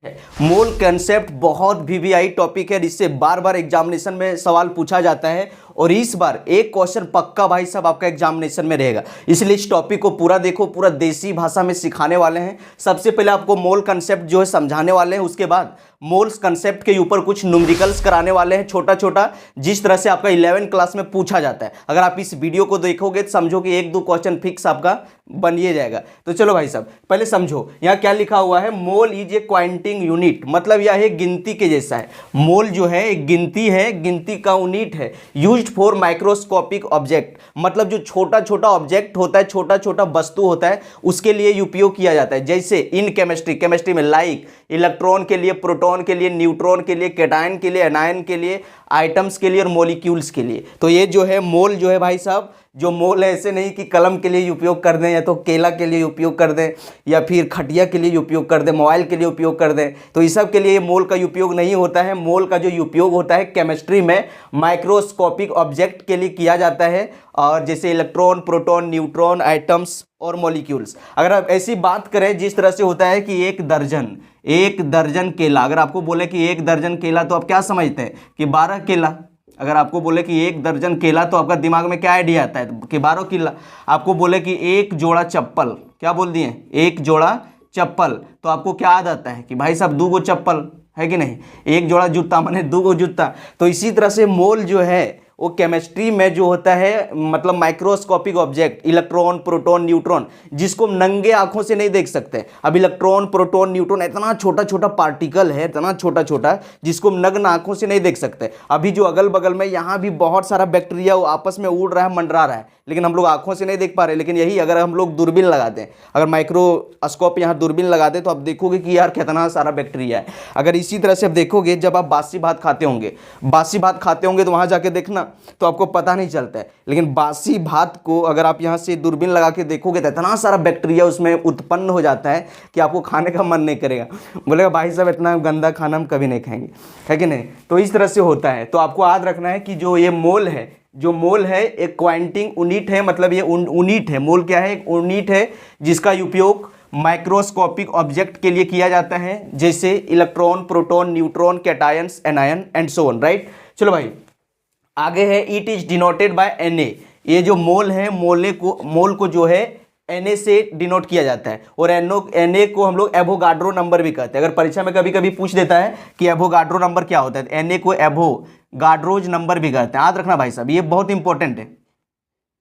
मोल concept बहुत VVI topic है जिससे बार बार एग्जामिनेशन में सवाल पूछा जाता है और इस बार एक क्वेश्चन पक्का भाई साहब आपका एग्जामिनेशन में रहेगा, इसलिए इस टॉपिक को पूरा देखो। पूरा देसी भाषा में सिखाने वाले हैं। सबसे पहले आपको मोल कंसेप्ट जो है समझाने वाले हैं, उसके बाद मोल्स कंसेप्ट के ऊपर कुछ न्यूमेरिकल्स कराने वाले हैं छोटा छोटा, जिस तरह से आपका 11वीं क्लास में पूछा जाता है। अगर आप इस वीडियो को देखोगे तो समझो कि एक दो क्वेश्चन फिक्स आपका बनिए जाएगा। तो चलो भाई साहब पहले समझो यहाँ क्या लिखा हुआ है। मोल इज ए क्वांटिंग यूनिट, मतलब यह एक गिनती के जैसा है। मोल जो है एक गिनती है, गिनती का यूनिट है। यूज्ड फॉर माइक्रोस्कोपिक ऑब्जेक्ट, मतलब जो छोटा छोटा ऑब्जेक्ट होता है, छोटा छोटा वस्तु होता है, उसके लिए उपयोग किया जाता है। जैसे इन केमिस्ट्री, केमिस्ट्री में लाइक इलेक्ट्रॉन के लिए, प्रोटॉन के लिए, न्यूट्रॉन के लिए, कैटायन के लिए, एनायन के लिए, आइटम्स के लिए और मॉलिक्यूल्स के लिए। तो ये जो है मोल जो है भाई साहब, जो मोल है ऐसे नहीं कि कलम के लिए उपयोग कर दें या तो केला के लिए उपयोग कर दें या फिर खटिया के लिए उपयोग कर दें, मोबाइल के लिए उपयोग कर दें, तो इस सब के लिए मोल का उपयोग नहीं होता है। मोल का जो उपयोग होता है केमिस्ट्री में माइक्रोस्कोपिक ऑब्जेक्ट के लिए किया जाता है, और जैसे इलेक्ट्रॉन, प्रोटॉन, न्यूट्रॉन, आइटम्स और मॉलिक्यूल्स। अगर आप ऐसी बात करें जिस तरह से होता है कि एक दर्जन केला, अगर आपको बोले कि एक दर्जन केला तो आप क्या समझते हैं कि 12 केला। अगर आपको बोले कि एक दर्जन केला तो आपका दिमाग में क्या आइडिया आता है कि 12 केला। आपको बोले कि एक जोड़ा चप्पल, क्या बोल दिए, एक जोड़ा चप्पल, तो आपको क्या याद आता है कि भाई साहब 2 गो चप्पल है कि नहीं, एक जोड़ा जूता माने 2 गो जूता। तो इसी तरह से मोल जो है वो केमिस्ट्री में जो होता है, मतलब microscopic object, electron, proton, neutron, जिसको नंगे आंखों से नहीं देख सकते। अब इलेक्ट्रॉन, प्रोटॉन, न्यूट्रॉन इतना छोटा छोटा पार्टिकल है, इतना छोटा छोटा जिसको नग्न आंखों से नहीं देख सकते। अभी जो अगल बगल में यहाँ भी बहुत सारा बैक्टीरिया वो आपस में उड़ रहा है, मंडरा रहा है, लेकिन हम लोग आंखों से नहीं देख पा रहे। लेकिन यही अगर हम लोग दूरबीन लगाते हैं, अगर माइक्रोस्कोप यहाँ दूरबीन लगाते तो आप देखोगे कि यार कितना सारा बैक्टीरिया है। अगर इसी तरह से आप देखोगे, जब आप बासी भात खाते होंगे तो वहाँ जाके देखना तो आपको पता नहीं चलता है, लेकिन बासी भात को अगर आप यहाँ से दूरबीन लगा के देखोगे तो इतना सारा बैक्टीरिया उसमें उत्पन्न हो जाता है कि आपको खाने का मन नहीं करेगा, बोलेगा भाई साहब इतना गंदा खाना हम कभी नहीं खाएंगे, है कि नहीं। तो इस तरह से होता है। तो आपको याद रखना है कि जो ये मोल है एक क्वांटिंग यूनिट है, मतलब ये यूनिट है। मोल क्या है, एक यूनिट है जिसका उपयोग माइक्रोस्कोपिक ऑब्जेक्ट के लिए किया जाता है, जैसे electron, proton, neutron, cations, anion and so on, right. चलो भाई आगे है, it is denoted by Na। ये जो मोल है, मोल को जो है Na से डिनोट किया जाता है, और Na को हम लोग एवोगाड्रो नंबर भी कहते हैं। अगर परीक्षा में कभी कभी पूछ देता है कि एवोगाड्रो नंबर क्या होता है, Na को एवोगाड्रोज नंबर भी कहते हैं। याद रखना भाई साहब, ये बहुत इंपॉर्टेंट है,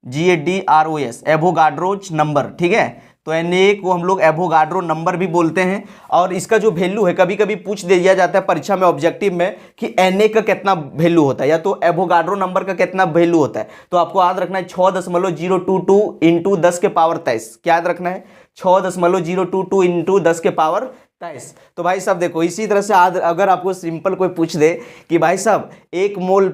GADROS, एवोगाड्रोज नंबर, ठीक है। तो Na को हम लोग एवोगाड्रो नंबर भी बोलते हैं। और इसका जो वैल्यू है, कभी कभी पूछ दिया जाता है परीक्षा में ऑब्जेक्टिव में कि Na का कितना वैल्यू होता है या तो एवोगाड्रो नंबर का कितना वैल्यू होता है। तो आपको याद रखना है 6.022 इंटू 10 के पावर 23। क्या याद रखना है, 6.022 इंटू 10 के पावर 23। तो भाई साहब देखो, इसी तरह से अगर आपको सिंपल कोई पूछ दे कि भाई साहब एक मोल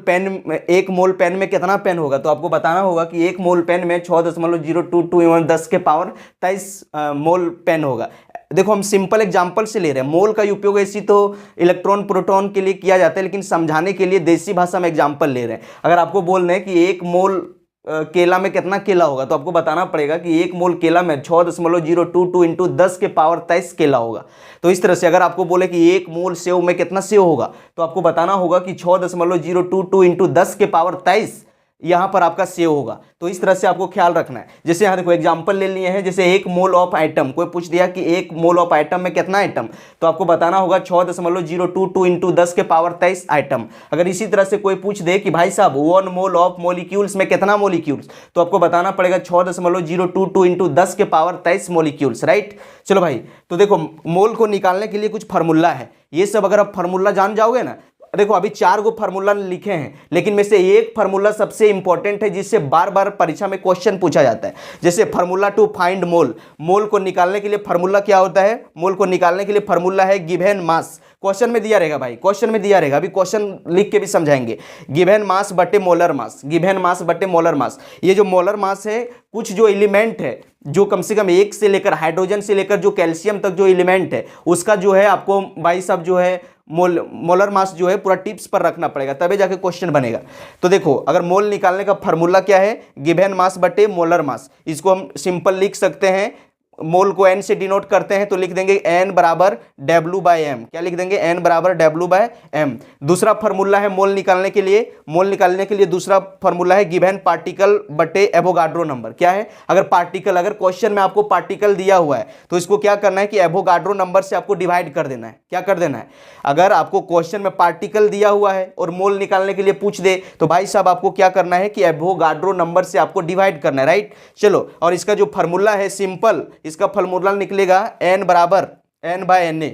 पेन में कितना पेन होगा, तो आपको बताना होगा कि एक मोल पेन में 6.022 10 के पावर 23 मोल पेन होगा। देखो हम सिंपल एग्जांपल से ले रहे हैं। मोल का उपयोग ऐसी तो इलेक्ट्रॉन, प्रोटॉन के लिए किया जाता है, लेकिन समझाने के लिए देसी भाषा में एग्जांपल ले रहे हैं। अगर आपको बोल रहे हैं कि एक मोल केला में कितना केला होगा, तो आपको बताना पड़ेगा कि एक मोल केला में 6.022 इंटू 10 के पावर 23 केला होगा। तो इस तरह से अगर आपको बोले कि एक मोल सेव में कितना सेव होगा, तो आपको बताना होगा कि 6.022 इंटू 10 के पावर 23 यहाँ पर आपका सेव होगा। तो इस तरह से आपको ख्याल रखना है। जैसे यहाँ देखो एग्जांपल ले लिए हैं, जैसे एक मोल ऑफ आइटम, कोई पूछ दिया कि एक मोल ऑफ आइटम में कितना आइटम, तो आपको बताना होगा 6.022 इंटू 10 के पावर 23 आइटम। अगर इसी तरह से कोई पूछ दे कि भाई साहब 1 मोल ऑफ मॉलिक्यूल्स में कितना मॉलिक्यूल्स, तो आपको बताना पड़ेगा 6.022 इंटू 10 के पावर 23 मॉलिक्यूल्स, राइट। चलो भाई, तो देखो मोल को निकालने के लिए कुछ फार्मूला है। ये सब अगर आप फार्मूला जान जाओगे ना, देखो अभी 4 गो फार्मूला लिखे हैं, लेकिन में से एक फार्मूला सबसे इंपॉर्टेंट है जिससे बार बार परीक्षा में क्वेश्चन पूछा जाता है। जैसे फार्मूला टू फाइंड मोल को निकालने के लिए फार्मूला क्या होता है, मोल को निकालने के लिए फार्मूला है गिवन मास। क्वेश्चन में दिया रहेगा भाई, क्वेश्चन में दिया रहेगा, अभी क्वेश्चन लिख के भी समझाएंगे। गिवन मास बटे मोलर मास, गिवन मास बटे मोलर मास। ये जो मोलर मास है, कुछ जो एलिमेंट है जो कम से कम 1 से लेकर हाइड्रोजन से लेकर जो कैल्शियम तक जो एलिमेंट है, उसका जो है आपको भाई साहब जो है मोलर मास जो है पूरा टिप्स पर रखना पड़ेगा, तभी जाके क्वेश्चन बनेगा। तो देखो अगर मोल निकालने का फार्मूला क्या है, गिवन मास बटे मोलर मास। इसको हम सिंपल लिख सकते हैं मोल को n से डिनोट करते हैं तो लिख देंगे n बराबर W/m। क्या लिख देंगे? n बराबर W/m। दूसरा फार्मूला है मोल निकालने के लिए, मोल निकालने के लिए दूसरा फार्मूला है गिवन पार्टिकल बटे एवोगाड्रो नंबर। क्या है? अगर पार्टिकल, अगर क्वेश्चन में आपको पार्टिकल दिया हुआ है तो इसको क्या करना है कि एवोगाड्रो नंबर से आपको डिवाइड कर देना है। क्या कर देना है? अगर आपको क्वेश्चन में पार्टिकल दिया हुआ है और मोल निकालने के लिए पूछ दे तो भाई साहब आपको क्या करना है कि एवोगाड्रो नंबर से आपको डिवाइड करना है, राइट। चलो, और इसका जो फार्मूला है सिंपल, इसका फार्मूला निकलेगा n बराबर n/na,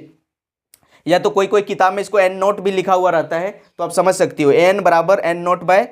या तो कोई कोई किताब में इसको n0 भी लिखा हुआ रहता है तो आप समझ सकते हो n बराबर n0/na।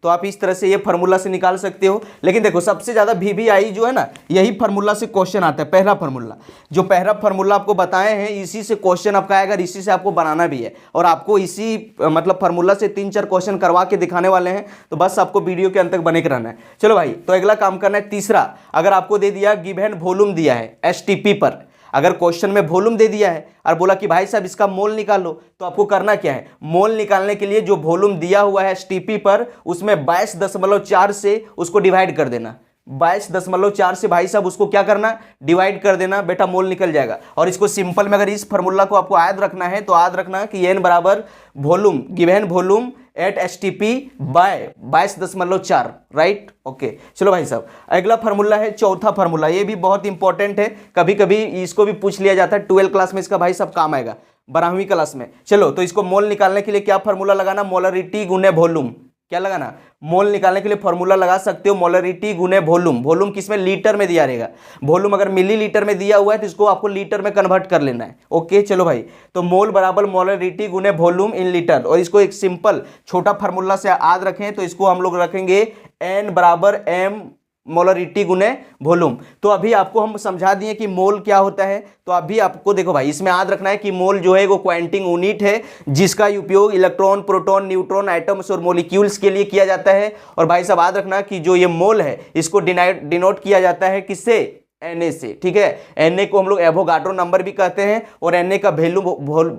तो आप इस तरह से ये फार्मूला से निकाल सकते हो। लेकिन देखो सबसे ज्यादा VBI जो है ना, यही फार्मूला से क्वेश्चन आता है। पहला फार्मूला, जो पहला फार्मूला आपको बताए हैं इसी से क्वेश्चन आपका आएगा, इसी से आपको बनाना भी है और आपको इसी मतलब फार्मूला से 3-4 क्वेश्चन करवा के दिखाने वाले हैं। तो बस आपको वीडियो के अंत तक बने के रहना है। चलो भाई, तो अगला काम करना है तीसरा। अगर आपको दे दिया गिवन वॉल्यूम दिया है STP पर, अगर क्वेश्चन में वॉल्यूम दे दिया है और बोला कि भाई साहब इसका मोल निकालो, तो आपको करना क्या है? मोल निकालने के लिए जो वॉल्यूम दिया हुआ है STP पर, उसमें 22.4 से उसको डिवाइड कर देना। 22.4 से भाई साहब उसको क्या करना? डिवाइड कर देना, बेटा मोल निकल जाएगा। और इसको सिंपल में अगर इस फार्मूला को आपको याद रखना है तो याद रखना कि n बराबर volume, given volume at STP by 22.4, right. Okay, चलो भाई साहब, अगला फार्मूला है चौथा फार्मूला। ये भी बहुत इंपॉर्टेंट है, कभी कभी इसको भी पूछ लिया जाता है 12th क्लास में, इसका भाई साहब काम आएगा 12वीं क्लास में। चलो, तो इसको मोल निकालने के लिए क्या फार्मूला लगाना? मोलरिटी गुने वॉल्यूम। क्या लगाना? मोल निकालने के लिए फॉर्मूला लगा सकते हो मोलरिटी गुने वॉल्यूम। वॉल्यूम किसमें? लीटर में दिया रहेगा। वॉल्यूम अगर मिलीलीटर में दिया हुआ है तो इसको आपको लीटर में कन्वर्ट कर लेना है। ओके, चलो भाई, तो मोल बराबर मोलरिटी गुने वॉल्यूम इन लीटर। और इसको एक सिंपल छोटा फार्मूला से याद रखें तो इसको हम लोग रखेंगे n बराबर m मोलरिटी गुने वॉल्यूम। तो अभी आपको हम समझा दिए कि मोल क्या होता है। तो अभी आपको देखो भाई, इसमें याद रखना है कि मोल जो है वो क्वांटिंग यूनिट है जिसका उपयोग इलेक्ट्रॉन, प्रोटॉन, न्यूट्रॉन, एटम्स और मॉलिक्यूल्स के लिए किया जाता है। और भाई साहब याद रखना कि जो ये मोल है इसको डिनोट किया जाता है किससे? Na से, ठीक है। Na को हम लोग एवोगाड्रो नंबर भी कहते हैं और Na का वैल्यू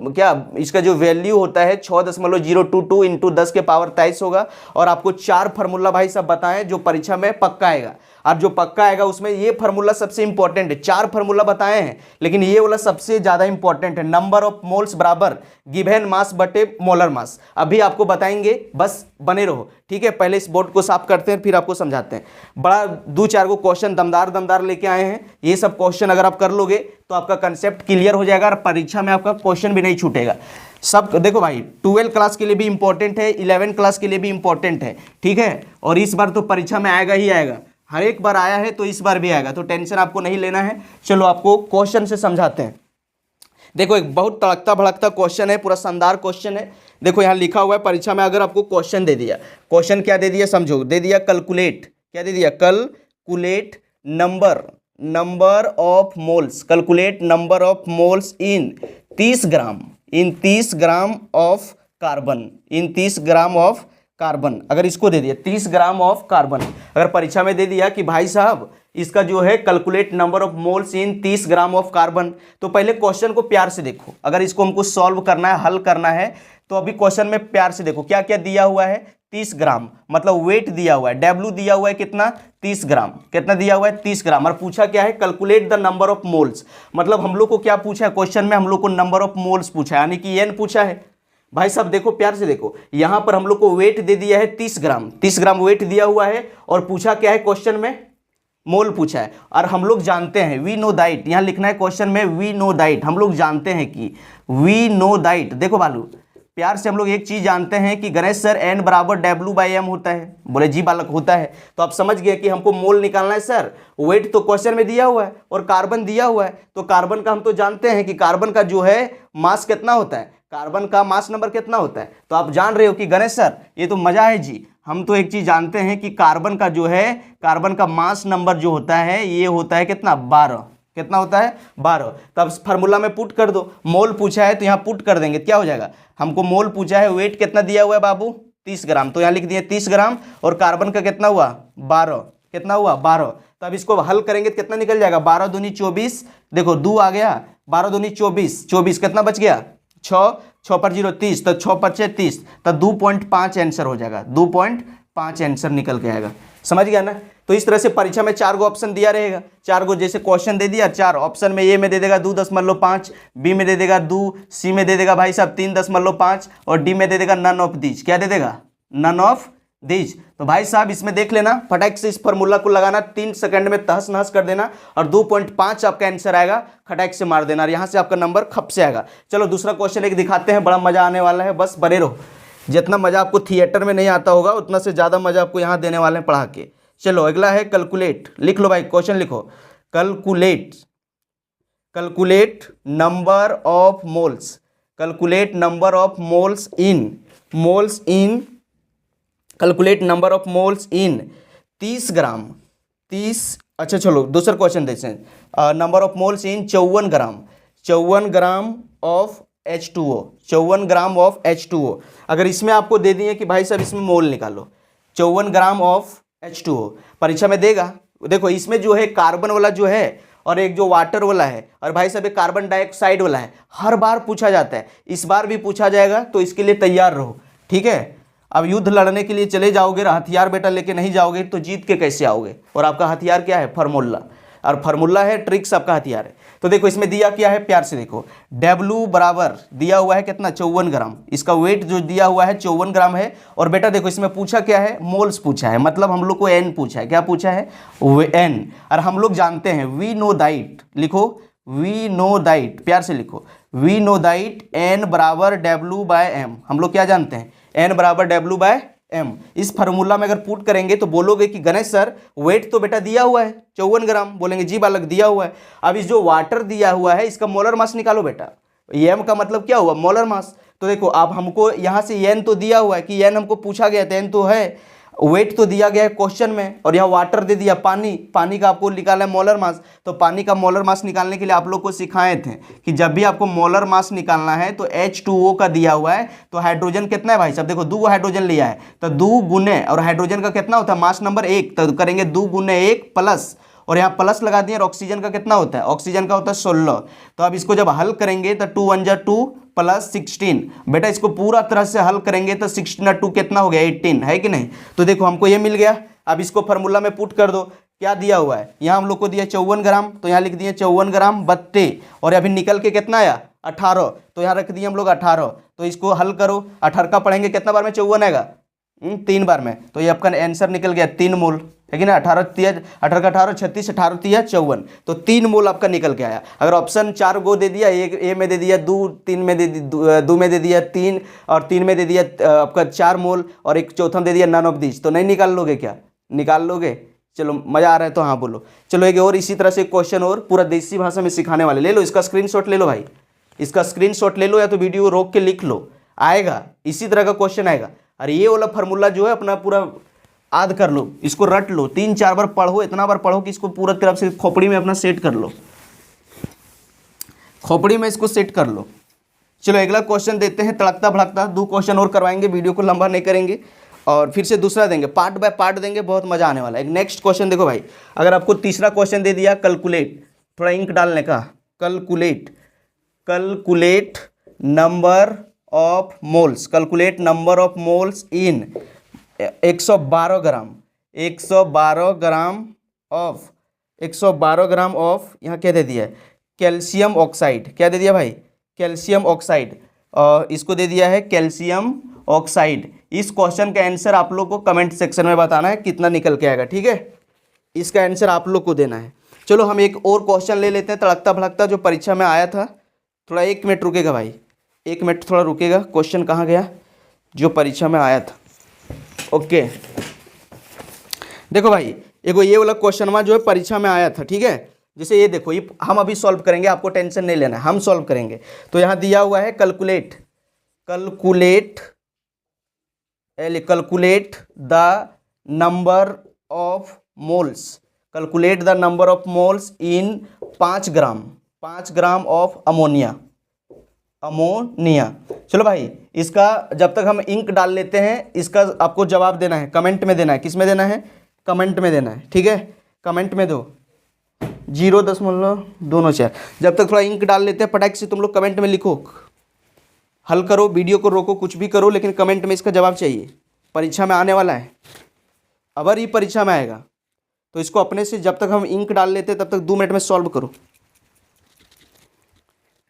क्या, इसका जो वैल्यू होता है 6.022 इंटू 10 के पावर 23 होगा। और आपको 4 फार्मूला भाई सब बताएं जो परीक्षा में पक्का आएगा। अब जो पक्का आएगा उसमें ये फार्मूला सबसे इंपॉर्टेंट है। 4 फार्मूला बताए हैं लेकिन ये वाला सबसे ज्यादा इंपॉर्टेंट है। नंबर ऑफ मोल्स बराबर गिवन मास बटे मोलर मास। अभी आपको बताएंगे, बस बने रहो, ठीक है। पहले इस बोर्ड को साफ करते हैं फिर आपको समझाते हैं। बड़ा 2-4 को क्वेश्चन दमदार लेके आए हैं। ये सब क्वेश्चन अगर आप कर लोगे तो आपका कंसेप्ट क्लियर हो जाएगा और परीक्षा में आपका क्वेश्चन भी नहीं छूटेगा। सब देखो भाई, 12 क्लास के लिए भी इंपॉर्टेंट है, 11 क्लास के लिए भी इंपॉर्टेंट है, ठीक है। और इस बार तो परीक्षा में आएगा ही आएगा, हर एक बार आया है तो इस बार भी आएगा, तो टेंशन आपको नहीं लेना है। चलो आपको क्वेश्चन से समझाते हैं। देखो, एक बहुत तड़कता भड़कता क्वेश्चन है, पूरा शानदार क्वेश्चन है। देखो यहाँ लिखा हुआ है परीक्षा में अगर आपको क्वेश्चन दे दिया, क्वेश्चन क्या दे दिया समझो, दे दिया कैलकुलेट, क्या दे दिया? Calculate number of moles, calculate number of moles in 30 gram of carbon, in 30 gram of carbon. अगर इसको दे दिया 30 ग्राम ऑफ कार्बन, अगर परीक्षा में दे दिया कि भाई साहब इसका जो है calculate number of moles in 30 gram of carbon, तो पहले क्वेश्चन को प्यार से देखो। अगर इसको हमको सॉल्व करना है, हल करना है, तो अभी क्वेश्चन में प्यार से देखो क्या क्या दिया हुआ है। 30 ग्राम मतलब वेट दिया हुआ है, W दिया हुआ है कितना? 30 ग्राम। कितना दिया हुआ है? 30 ग्राम। और पूछा क्या है? Calculate the number of moles. मतलब हम लोग को क्या पूछा है क्वेश्चन में? हम लोग को नंबर ऑफ मोल्स पूछा है, यानी कि n पूछा है। भाई साहब देखो प्यार से देखो, यहां पर हम लोग को वेट दे दिया है 30 ग्राम, 30 ग्राम वेट दिया हुआ है। और पूछा क्या है क्वेश्चन में? मोल पूछा है। और हम लोग जानते हैं वी नो दैट, यहां लिखना है क्वेश्चन में वी नो दैट, हम लोग जानते हैं कि वी नो दैट। देखो बालू, प्यार से हम लोग एक चीज जानते हैं कि गणेश सर n बराबर W/m होता है। बोले जी बालक होता है। तो आप समझ गए कि हमको मोल निकालना है सर। वेट तो क्वेश्चन में दिया हुआ है और कार्बन दिया हुआ है, तो कार्बन का हम तो जानते हैं कि कार्बन का जो है मास कितना होता है, कार्बन का मास नंबर कितना होता है। तो आप जान रहे हो कि गणेश सर ये तो मजा है जी, हम तो एक चीज जानते हैं कि कार्बन का जो है, कार्बन का मास नंबर जो होता है ये होता है कितना? 12। कितना होता है? 12। तब फार्मूला में पुट कर दो। मोल पूछा है तो यहाँ पुट कर देंगे, क्या हो जाएगा? हमको मोल पूछा है, वेट कितना दिया हुआ है बाबू? 30 ग्राम, तो यहाँ लिख दिए 30 ग्राम। और कार्बन का कितना हुआ? 12। कितना हुआ? 12। तो अब इसको हल करेंगे तो कितना निकल जाएगा? 12 दूनी 24, देखो 2 आ गया, 12 दूनी 24, 24 कितना बच गया? 6 पर 0 30, तो 6 पर 6 30, तो 2.5 आंसर हो जाएगा। 2.5 आंसर निकल के आएगा। समझ गया ना? तो इस तरह से परीक्षा में 4 गो ऑप्शन दिया रहेगा, 4 गो जैसे क्वेश्चन दे दिया, 4 ऑप्शन में ए में दे देगा 2.5, बी में दे देगा 2, सी में दे देगा भाई साहब 3.5 और डी में दे देगा नन ऑफ दीज। क्या दे देगा? None of these. तो भाई साहब इसमें देख लेना, फटाक से इस फॉर्मूला को लगाना, 3 सेकंड में तहस नहस कर देना और 2.5 आपका आंसर आएगा, खटाक से मार देना और यहाँ से आपका नंबर खप से आएगा। चलो दूसरा क्वेश्चन एक दिखाते हैं, बड़ा मजा आने वाला है, बस बने रहो। जितना मजा आपको थिएटर में नहीं आता होगा उतना से ज़्यादा मजा आपको यहाँ देने वाले हैं पढ़ा के। चलो अगला है कैलकुलेट, लिख लो भाई, क्वेश्चन लिखो, calculate number of moles, calculate number of moles in calculate number of moles इन 30 ग्राम 30। अच्छा चलो दूसरा क्वेश्चन देखते हैं, number of moles in 54 gram of H2O, 54 gram of H2O। अगर इसमें आपको दे दिए कि भाई साहब इसमें मोल निकालो, 54 ग्राम ऑफ H2O, परीक्षा में देगा। देखो इसमें जो है कार्बन वाला जो है और एक जो वाटर वाला है और भाई साहब एक कार्बन डाइऑक्साइड वाला है, हर बार पूछा जाता है, इस बार भी पूछा जाएगा, तो इसके लिए तैयार रहो, ठीक है। अब युद्ध लड़ने के लिए चले जाओगे, हथियार बेटा लेके नहीं जाओगे तो जीत के कैसे आओगे? और आपका हथियार क्या है? फार्मूला, और फार्मूला है ट्रिक्स, आपका हथियार है। तो देखो इसमें दिया क्या है, प्यार से देखो, W बराबर दिया हुआ है कितना? 54 ग्राम। इसका वेट जो दिया हुआ है 54 ग्राम है। और बेटा देखो इसमें पूछा क्या है? मोल्स पूछा है, मतलब हम लोग को N पूछा है। क्या पूछा है? N। और हम लोग जानते हैं वी नो दैट, लिखो वी नो दैट, प्यार से लिखो वी नो दैट N बराबर W/M। हम लोग क्या जानते हैं? N बराबर W/M। इस फार्मूला में अगर पुट करेंगे तो बोलोगे कि गणेश सर वेट तो बेटा दिया हुआ है 54 ग्राम, बोलेंगे जी बालक दिया हुआ है। अब इस जो वाटर दिया हुआ है इसका मोलर मास निकालो बेटा, M का मतलब क्या हुआ? Molar mass. तो देखो अब हमको यहाँ से N तो दिया हुआ है कि N हमको पूछा गया था, N तो है, वेट तो दिया गया है क्वेश्चन में, और यहाँ वाटर दे दिया, पानी का आपको निकालना है मोलर मास। तो पानी का मोलर मास निकालने के लिए आप लोग को सिखाए थे कि जब भी आपको मोलर मास निकालना है तो H2O का दिया हुआ है, तो हाइड्रोजन कितना है भाई साहब? देखो 2 हाइड्रोजन लिया है तो 2 गुने, और हाइड्रोजन का कितना होता है? मास नंबर 1, तो करेंगे 2 गुने 1 प्लस, और यहाँ प्लस लगा दिए। और ऑक्सीजन का कितना होता है? ऑक्सीजन का होता है 16। तो अब इसको जब हल करेंगे तो 2 1 जा 2 प्लस 16, बेटा इसको पूरा तरह से हल करेंगे तो 16 और 2 कितना हो गया? 18, है कि नहीं? तो देखो हमको ये मिल गया। अब इसको फार्मूला में पुट कर दो, क्या दिया हुआ है? यहाँ हम लोग को दिया 54 ग्राम, तो यहाँ लिख दिए 54 ग्राम बत्ते, और अभी निकल के कितना आया? 18, तो यहाँ रख दिए हम लोग 18। तो इसको हल करो, 18 का पढ़ेंगे कितना बार में 54 आएगा? 3 बार में। तो ये आपका आंसर निकल गया 3 मोल, है कि ना? 18 का 18 36, 18 54, तो 3 मोल आपका निकल के आया। अगर ऑप्शन 4 गो दे दिया, एक ए में दे दिया 2, 3 में दे दो में दे दिया 3, और 3 में दे दिया आपका 4 मोल, और एक चौथा दे दिया नन ऑफ दिस, तो नहीं निकाल लोगे क्या? निकाल लोगे? चलो मजा आ रहा है तो हाँ बोलो। चलो एक और इसी तरह से क्वेश्चन और पूरा देसी भाषा में सिखाने वाले, ले लो इसका स्क्रीनशॉट ले लो भाई, इसका स्क्रीनशॉट ले लो, या तो वीडियो रोक के लिख लो, आएगा इसी तरह का क्वेश्चन आएगा। अरे ये वाला फार्मूला जो है अपना पूरा याद कर लो, इसको रट लो, 3-4 बार पढ़ो, इतना बार पढ़ो कि इसको पूरा तरफ से खोपड़ी में अपना सेट कर लो, खोपड़ी में इसको सेट कर लो। चलो अगला क्वेश्चन देते हैं, तड़कता भड़कता 2 क्वेश्चन और करवाएंगे, वीडियो को लंबा नहीं करेंगे, और फिर से दूसरा देंगे, पार्ट बाय पार्ट देंगे, बहुत मजा आने वाला है। एक नेक्स्ट क्वेश्चन देखो भाई, अगर आपको तीसरा क्वेश्चन दे दिया कैलकुलेट, थोड़ा इंक डालने का, calculate number of moles, calculate number of moles in 112 gram, 112 gram of यहाँ क्या दे दिया है? Calcium oxide. क्या दे दिया भाई? कैल्शियम ऑक्साइड, और इसको दे दिया है कैल्शियम ऑक्साइड। इस क्वेश्चन का आंसर आप लोग को कमेंट सेक्शन में बताना है कितना निकल के आएगा, ठीक है? इसका आंसर आप लोग को देना है। चलो हम एक और क्वेश्चन ले लेते हैं, तड़कता भड़कता, जो परीक्षा में आया था। थोड़ा 1 मिनट रुकेगा भाई, 1 मिनट थोड़ा रुकेगा। क्वेश्चन कहाँ गया जो परीक्षा में आया था? ओके देखो भाई, एगो ये वाला क्वेश्चन जो है परीक्षा में आया था, ठीक है? जैसे ये देखो, ये हम अभी सॉल्व करेंगे, आपको टेंशन नहीं लेना है, हम सॉल्व करेंगे। तो यहाँ दिया हुआ है calculate the number of moles, calculate the number of moles in 5 gram of ammonia. चलो भाई, इसका जब तक हम इंक डाल लेते हैं, इसका आपको जवाब देना है, कमेंट में देना है। किस में देना है? कमेंट में देना है, ठीक है? कमेंट में दो 0.24। जब तक थोड़ा इंक डाल लेते हैं, फटाक से तुम लोग कमेंट में लिखो, हल करो, वीडियो को रोको, कुछ भी करो, लेकिन कमेंट में इसका जवाब चाहिए। परीक्षा में आने वाला है, अगर ये परीक्षा में आएगा तो इसको अपने से जब तक हम इंक डाल लेते तब तक 2 मिनट में सॉल्व करो,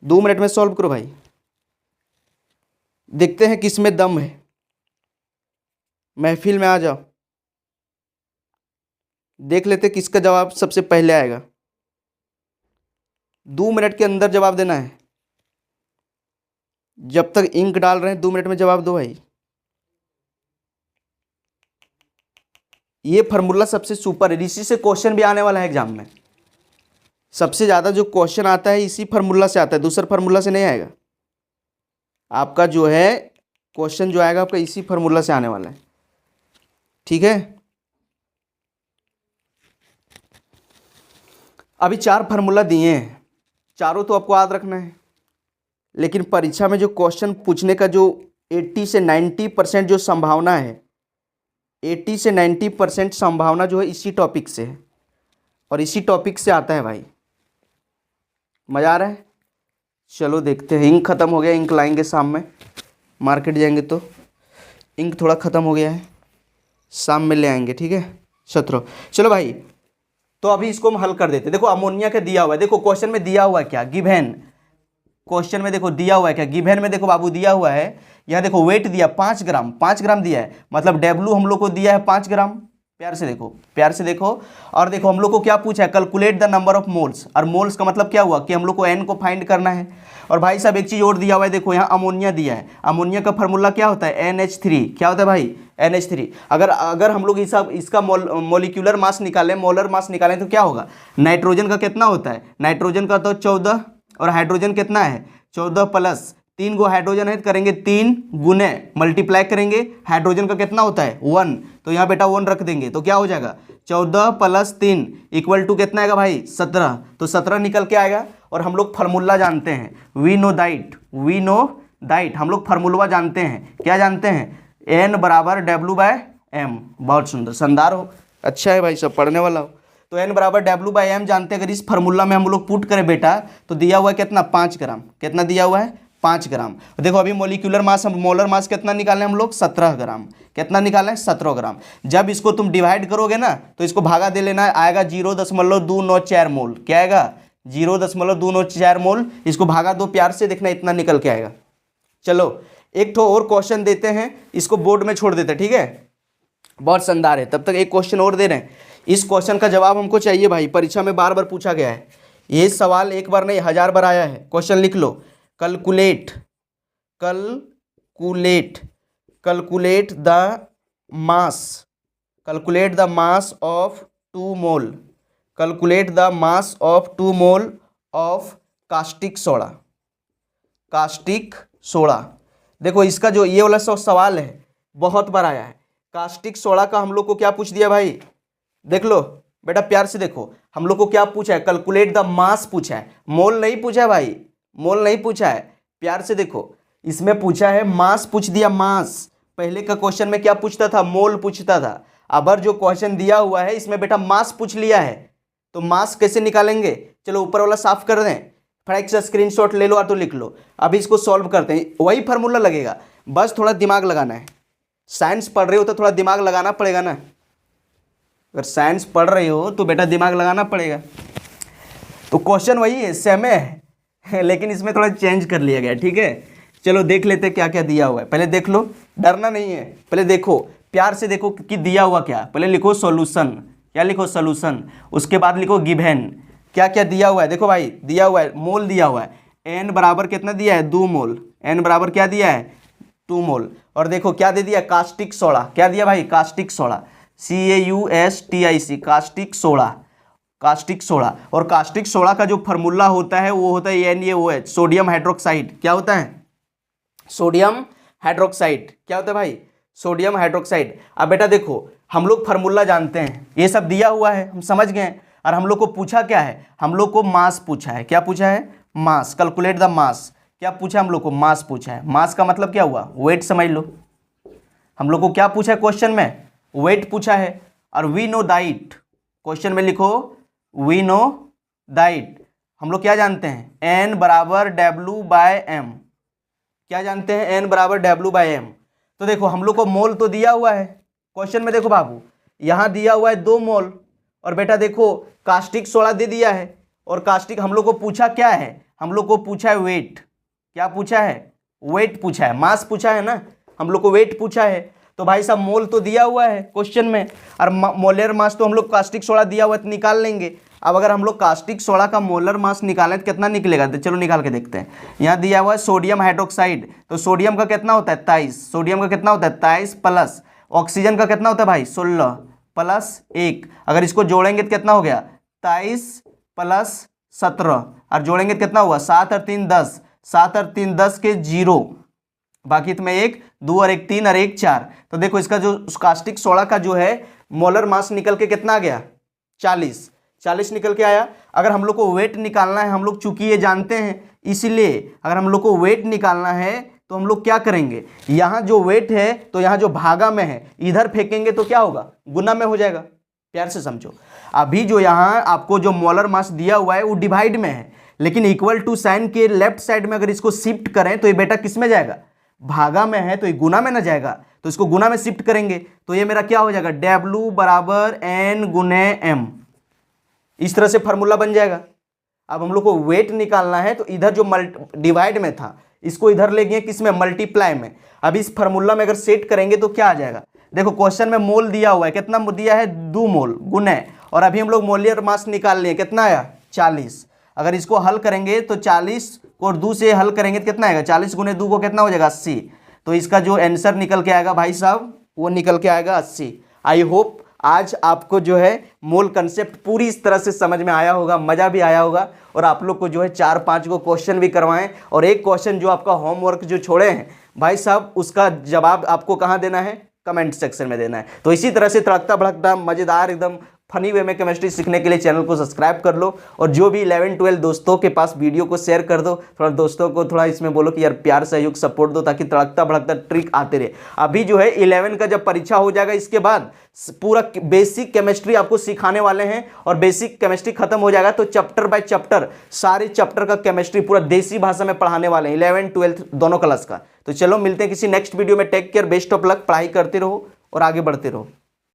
2 मिनट में सॉल्व करो भाई। देखते हैं किसमें दम है, महफिल में आ जाओ, देख लेते किसका जवाब सबसे पहले आएगा। 2 मिनट के अंदर जवाब देना है, जब तक इंक डाल रहे हैं 2 मिनट में जवाब दो भाई। ये फार्मूला सबसे सुपर है, इसी से क्वेश्चन भी आने वाला है एग्जाम में। सबसे ज़्यादा जो क्वेश्चन आता है इसी फार्मूला से आता है, दूसरे फार्मूला से नहीं आएगा। आपका जो है क्वेश्चन जो आएगा आपका इसी फार्मूला से आने वाला है, ठीक है। अभी 4 फार्मूला दिए हैं, चारों तो आपको याद रखना है, लेकिन परीक्षा में जो क्वेश्चन पूछने का जो 80 से 90% जो संभावना है, 80 से 90% संभावना जो है इसी टॉपिक से है, और इसी टॉपिक से आता है भाई। मज़ा आ रहा है? चलो देखते हैं। इंक ख़त्म हो गया, इंक लाएंगे शाम में, मार्केट जाएंगे तो इंक थोड़ा ख़त्म हो गया है, शाम में ले आएंगे, ठीक है 17। चलो भाई, तो अभी इसको हम हल कर देते। देखो अमोनिया का दिया हुआ है, देखो क्वेश्चन में दिया हुआ है क्या, गिवन। क्वेश्चन में देखो दिया हुआ है क्या, गिवन में देखो बाबू दिया हुआ है, यहाँ देखो वेट दिया 5 ग्राम, 5 ग्राम दिया है, मतलब डब्लू हम लोग को दिया है 5 ग्राम। प्यार से देखो, प्यार से देखो। और देखो हम लोग को क्या पूछा है, calculate the number of moles, और मोल्स का मतलब क्या हुआ कि हम लोग को एन को फाइंड करना है। और भाई साहब एक चीज़ और दिया हुआ है, देखो यहाँ अमोनिया दिया है, अमोनिया का फार्मूला क्या होता है, NH3। क्या होता है भाई, NH3। अगर हम लोग इसका मोलिक्यूलर मास निकालें, मोलर मास निकालें तो क्या होगा, नाइट्रोजन का कितना होता है, नाइट्रोजन का तो 14, और हाइड्रोजन कितना है 14 प्लस 3 गो हाइड्रोजन है, करेंगे 3 गुने मल्टीप्लाई करेंगे, हाइड्रोजन का कितना होता है 1, तो यहाँ बेटा 1 रख देंगे, तो क्या हो जाएगा 14 प्लस 3 इक्वल टू कितना आएगा भाई 17, तो 17 निकल के आएगा। और हम लोग फार्मूला जानते हैं, वी नो दैट, हम लोग फार्मूला जानते हैं, क्या जानते हैं, N बराबर W/M। बहुत सुंदर, शानदार हो, अच्छा है भाई सब पढ़ने वाला हो। तो N बराबर W/M जानते हैं। अगर इस फार्मूला में हम लोग पुट करें बेटा तो दिया हुआ है कितना 5 ग्राम, कितना दिया हुआ है 5 ग्राम। देखो अभी मोलिकुलर मास, मोलर मास कितना निकालें हम लोग 17 ग्राम, कितना निकालें 17 ग्राम। जब इसको तुम डिवाइड करोगे ना तो इसको भागा दे लेना, आएगा 0.294 मोल, क्या आएगा 0.294 मोल। इसको भागा दो प्यार से, देखना इतना निकल के आएगा। चलो एक तो और क्वेश्चन देते हैं, इसको बोर्ड में छोड़ देते हैं, ठीक है, बहुत शानदार है। तब तक एक क्वेश्चन और दे रहे हैं, इस क्वेश्चन का जवाब हमको चाहिए भाई, परीक्षा में बार बार पूछा गया है ये सवाल, एक बार नहीं 1000 बार आया है। क्वेश्चन लिख लो, calculate the mass of 2 mole, calculate the mass of 2 mole of caustic soda. देखो इसका जो ये वाला सवाल है बहुत बार आया है, कास्टिक सोडा का हम लोग को क्या पूछ दिया भाई, देख लो बेटा प्यार से देखो, हम लोग को क्या पूछा है, कैलकुलेट द मास पूछा है, मोल नहीं पूछा है भाई, मोल नहीं पूछा है। प्यार से देखो इसमें पूछा है मास, पूछ दिया मास। पहले का क्वेश्चन में क्या पूछता था, मोल पूछता था। अब जो क्वेश्चन दिया हुआ है इसमें बेटा मास पूछ लिया है, तो मास कैसे निकालेंगे, चलो ऊपर वाला साफ कर दें, फटाक से स्क्रीनशॉट ले लो और तो लिख लो। अभी इसको सॉल्व करते हैं, वही फार्मूला लगेगा, बस थोड़ा दिमाग लगाना है। साइंस पढ़ रहे हो तो थोड़ा दिमाग लगाना पड़ेगा ना, अगर साइंस पढ़ रहे हो तो बेटा दिमाग लगाना पड़ेगा। तो क्वेश्चन वही है, सेम है, लेकिन इसमें थोड़ा चेंज कर लिया गया, ठीक है। चलो देख लेते क्या क्या दिया हुआ है, पहले देख लो, डरना नहीं है, पहले देखो प्यार से देखो कि दिया हुआ क्या। पहले लिखो सॉल्यूशन, क्या लिखो सॉल्यूशन, उसके बाद लिखो गिवन, क्या क्या दिया हुआ है। देखो भाई दिया हुआ है, मोल दिया हुआ है, N बराबर कितना दिया है 2 मोल, N बराबर क्या दिया है 2 मोल। और देखो क्या दे दिया, कास्टिक सोडा, क्या दिया भाई caustic soda, CAUSTIC, caustic soda. और कास्टिक सोडा का जो फार्मूला होता है वो होता है NaOH, सोडियम हाइड्रोक्साइड। क्या होता है, सोडियम हाइड्रोक्साइड। क्या होता है भाई, सोडियम हाइड्रोक्साइड। अब बेटा देखो हम लोग फार्मूला जानते हैं, ये सब दिया हुआ है हम समझ गए, और हम लोग को पूछा क्या है, हम लोग को मास पूछा है। क्या पूछा है, मास, कैलकुलेट द मास। क्या पूछा हम लोग को, मास पूछा है। मास का मतलब क्या हुआ, वेट समझ लो। हम लोग को क्या पूछा है क्वेश्चन में, वेट पूछा है। और वी नो दैट, क्वेश्चन में लिखो वी नो दैट, हम लोग क्या जानते हैं, N बराबर W/M। क्या जानते हैं, N बराबर W/M। तो देखो हम लोग को मोल तो दिया हुआ है क्वेश्चन में, देखो बाबू यहाँ दिया हुआ है 2 मोल, और बेटा देखो कास्टिक सोडा दे दिया है, और कास्टिक हम लोग को पूछा क्या है, हम लोग को पूछा है वेट। क्या पूछा है? वेट पूछा है, मास पूछा है ना, हम लोग को वेट पूछा है। तो भाई साहब मोल तो दिया हुआ है क्वेश्चन में, और मोलर मास तो हम लोग कास्टिक सोडा दिया हुआ है तो निकाल लेंगे। अब अगर हम लोग कास्टिक सोडा का मोलर मास निकालें तो कितना निकलेगा, तो चलो निकाल के देखते हैं। यहाँ दिया हुआ है सोडियम हाइड्रोक्साइड, तो सोडियम का कितना होता है 23, सोडियम का कितना होता है 23 प्लस ऑक्सीजन का कितना होता है भाई 16 प्लस 1, अगर इसको जोड़ेंगे तो कितना हो गया 23 प्लस 17, और जोड़ेंगे तो कितना हुआ 7 और 3 10, 7 और 3 10 के 0, बाकी तुम्हें 1 2 और 1 3 और 1 4। तो देखो इसका जो कास्टिक सोडा का जो है मोलर मास निकल के कितना आ गया 40 निकल के आया। अगर हम लोग को वेट निकालना है, हम लोग चूंकि ये जानते हैं, इसलिए अगर हम लोग को वेट निकालना है तो हम लोग क्या करेंगे, यहाँ जो वेट है तो यहाँ जो भागा में है इधर फेंकेंगे तो क्या होगा गुना में हो जाएगा। प्यार से समझो, अभी जो यहाँ आपको जो मोलर मास दिया हुआ है वो डिवाइड में है, लेकिन इक्वल टू साइन के लेफ्ट साइड में अगर इसको शिफ्ट करें तो ये बेटा किस में जाएगा, भागा में है तो ये गुना में ना जाएगा, तो इसको गुना में शिफ्ट करेंगे तो ये मेरा क्या हो जाएगा W बराबर N गुने M, इस तरह से फार्मूला बन जाएगा। अब हम लोग को वेट निकालना है तो इधर जो डिवाइड में था इसको इधर ले गए किस में, मल्टीप्लाई में। अब इस फार्मूला में अगर सेट करेंगे तो क्या आ जाएगा, देखो क्वेश्चन में मोल दिया हुआ है, कितना दिया है 2 मोल गुने, और अभी हम लोग मोलियर मास निकाल लिए, कितना आया 40। अगर इसको हल करेंगे तो 40 को 2 से हल करेंगे तो कितना आएगा, 40 गुने 2 को कितना हो जाएगा 80। तो इसका जो आंसर निकल के आएगा भाई साहब वो निकल के आएगा 80। आई होप आज आपको जो है मोल कंसेप्ट पूरी इस तरह से समझ में आया होगा, मज़ा भी आया होगा, और आप लोग को जो है 4-5 को क्वेश्चन भी करवाएं, और एक क्वेश्चन जो आपका होमवर्क जो छोड़े हैं भाई साहब उसका जवाब आपको कहाँ देना है, कमेंट सेक्शन में देना है। तो इसी तरह से तड़कता भड़कता मज़ेदार एकदम फनी वे में केमिस्ट्री सीखने के लिए चैनल को सब्सक्राइब कर लो, और जो भी 11-12 दोस्तों के पास वीडियो को शेयर कर दो, थोड़ा दोस्तों को थोड़ा इसमें बोलो कि यार प्यार सहयोग सपोर्ट दो, ताकि तड़कता भड़कता ट्रिक आते रहे। अभी जो है 11 का जब परीक्षा हो जाएगा इसके बाद पूरा बेसिक केमिस्ट्री आपको सिखाने वाले हैं, और बेसिक केमिस्ट्री खत्म हो जाएगा तो चैप्टर बाय चैप्टर सारे चैप्टर का केमिस्ट्री पूरा देसी भाषा में पढ़ाने वाले हैं 11-12 दोनों क्लास का। तो चलो मिलते हैं किसी नेक्स्ट वीडियो में, take care, best of luck, पढ़ाई करते रहो और आगे बढ़ते रहो।